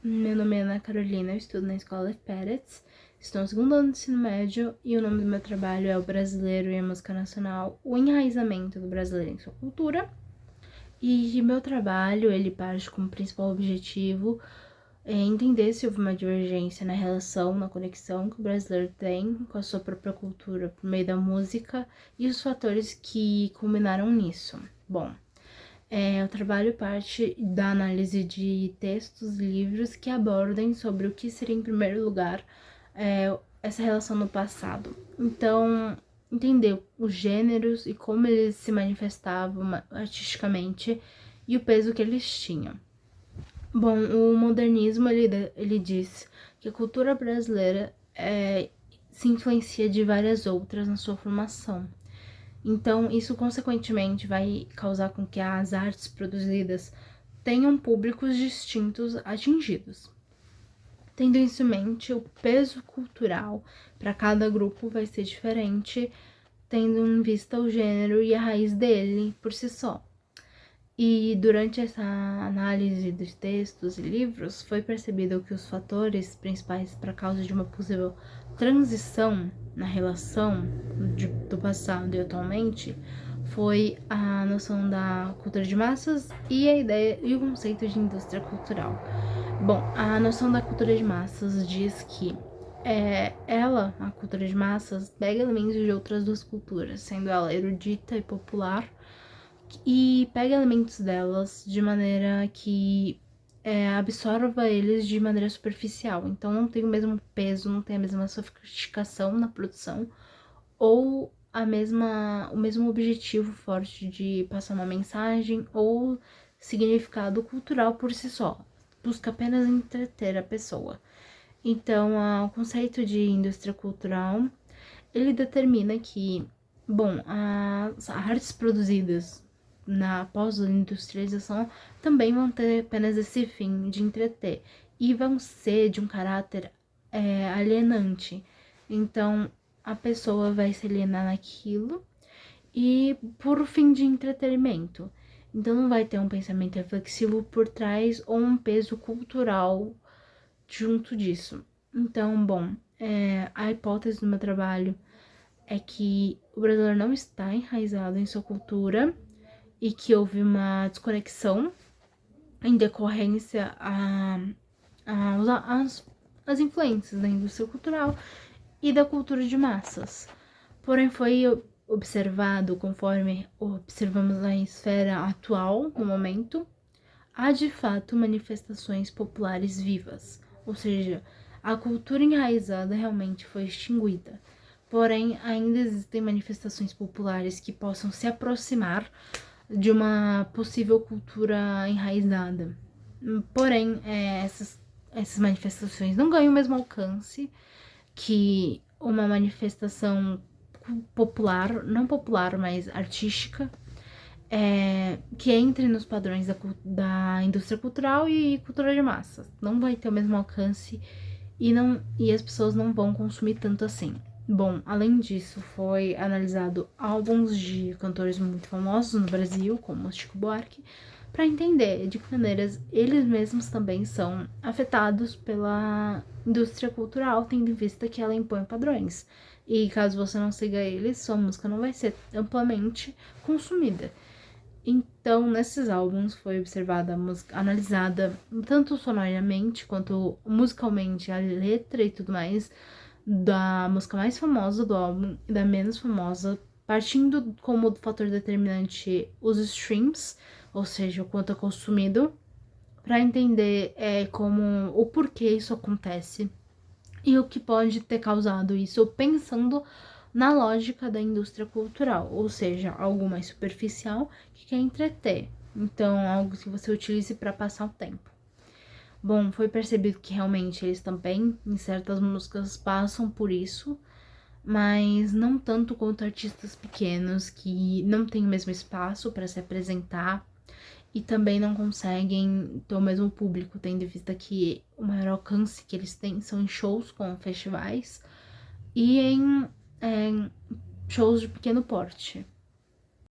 Meu nome é Ana Carolina, eu estudo na Escola F. Peretz, estou no segundo ano do ensino médio e o nome do meu trabalho é O Brasileiro e a Música Nacional, o enraizamento do brasileiro em sua cultura. E meu trabalho, ele parte como principal objetivo entender se houve uma divergência na relação, na conexão que o brasileiro tem com a sua própria cultura por meio da música e os fatores que culminaram nisso. Bom, o trabalho parte da análise de textos, livros que abordem sobre o que seria, em primeiro lugar, essa relação no passado. Então, entender os gêneros e como eles se manifestavam artisticamente e o peso que eles tinham. Bom, o modernismo, ele diz que a cultura brasileira se influencia de várias outras na sua formação. Então, isso consequentemente vai causar com que as artes produzidas tenham públicos distintos atingidos. Tendo isso em mente, o peso cultural para cada grupo vai ser diferente, tendo em vista o gênero e a raiz dele por si só. E durante essa análise dos textos e livros, foi percebido que os fatores principais para a causa de uma possível transição na relação do passado e atualmente foi a noção da cultura de massas e a ideia e o conceito de indústria cultural. Bom, a noção da cultura de massas diz que a cultura de massas, pega elementos de outras duas culturas, sendo ela erudita e popular, e pega elementos delas de maneira que absorva eles de maneira superficial. Então não tem o mesmo peso, não tem a mesma sofisticação na produção ou o mesmo objetivo forte de passar uma mensagem ou significado cultural por si só. Busca apenas entreter a pessoa. Então, o conceito de indústria cultural, ele determina que, bom, as artes produzidas na pós-industrialização também vão ter apenas esse fim de entreter e vão ser de um caráter alienante. Então, a pessoa vai se alienar naquilo e por fim de entretenimento. Então, não vai ter um pensamento reflexivo por trás ou um peso cultural junto disso. Então, bom, a hipótese do meu trabalho é que o brasileiro não está enraizado em sua cultura e que houve uma desconexão em decorrência às influências da indústria cultural e da cultura de massas. Porém, foi observado, conforme observamos na esfera atual, no momento, há de fato manifestações populares vivas, ou seja, a cultura enraizada realmente foi extinguida. Porém, ainda existem manifestações populares que possam se aproximar de uma possível cultura enraizada. Porém, essas manifestações não ganham o mesmo alcance que uma manifestação popular, não popular, mas artística, que entre nos padrões da indústria cultural e cultura de massas. Não vai ter o mesmo alcance e as pessoas não vão consumir tanto assim. Bom, além disso, foi analisado álbuns de cantores muito famosos no Brasil, como Chico Buarque, para entender de que maneiras eles mesmos também são afetados pela indústria cultural, tendo em vista que ela impõe padrões. E caso você não siga eles, sua música não vai ser amplamente consumida. Então, nesses álbuns foi observada a música, analisada tanto sonoramente quanto musicalmente, a letra e tudo mais, da música mais famosa do álbum e da menos famosa, partindo como fator determinante os streams, ou seja, o quanto é consumido, para entender como o porquê isso acontece e o que pode ter causado isso, pensando na lógica da indústria cultural, ou seja, algo mais superficial que quer entreter, então algo que você utilize para passar o tempo. Bom, foi percebido que realmente eles também, em certas músicas, passam por isso, mas não tanto quanto artistas pequenos que não têm o mesmo espaço para se apresentar e também não conseguem ter o mesmo público, tendo em vista que o maior alcance que eles têm são em shows com festivais e em shows de pequeno porte.